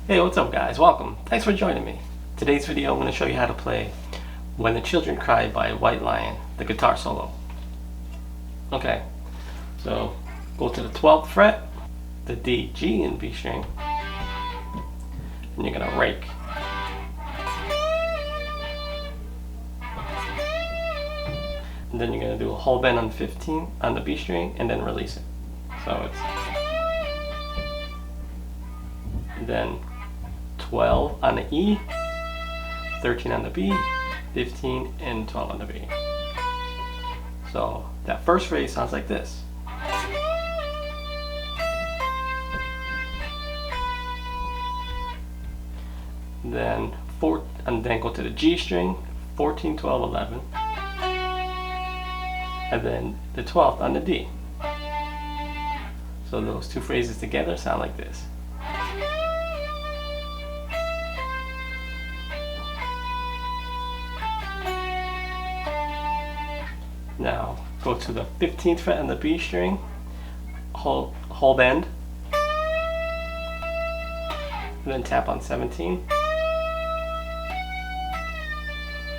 Hey, what's up guys? Welcome. Thanks for joining me. Today's video I'm going to show you how to play When the Children Cry by Whitelion, the guitar solo. Okay, so go to the 12th fret, the D, G, and B string, and you're going to rake. And then you're going to do a whole bend on 15 on the B string and then release it. So it's... And then 12 on the E, 13 on the B, 15 and 12 on the B. So that first phrase sounds like this. Then go to the G string, 14, 12, 11. And then the 12th on the D. So those two phrases together sound like this. Now go to the 15th fret on the B string, whole bend, and then tap on 17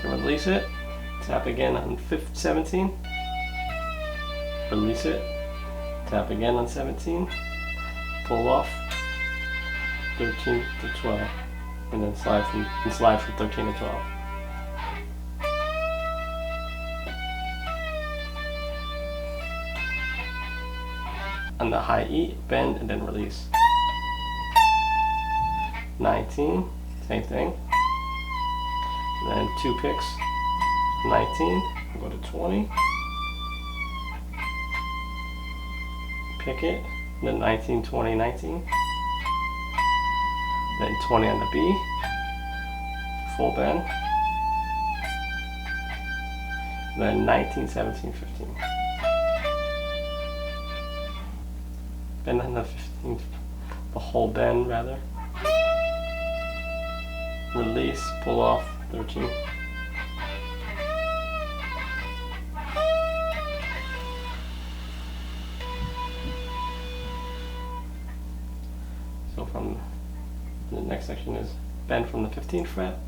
to release it. Tap again on 17, release it, tap again on 17, pull off 13 to 12, and then slide from 13 to 12. On the high E, bend and then release. 19, same thing. And then two picks, 19, go to 20. Pick it, and then 19, 20, 19. Then 20 on the B, full bend. And then 19, 17, 15. Bend on the 15th, the whole bend rather. Release, pull off 13. So from the next section is bend from the 15th fret.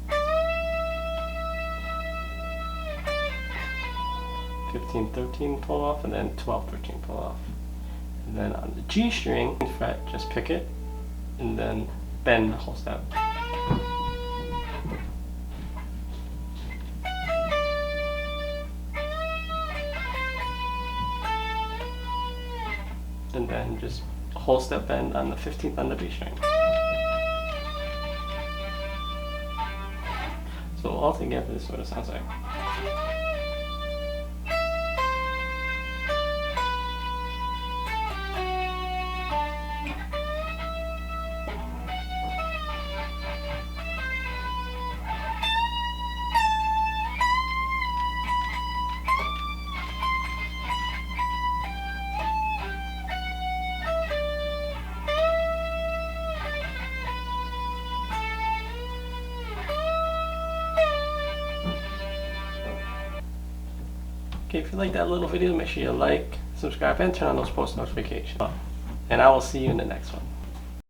15, 13 pull off, and then 12, 13 pull off. And then on the G string fret, just pick it, and then bend the whole step. And then just whole step bend on the 15th on the B string. So all together this is what it sounds like. Okay, if you like that little video, make sure you like, subscribe, and turn on those post notifications. And I will see you in the next one.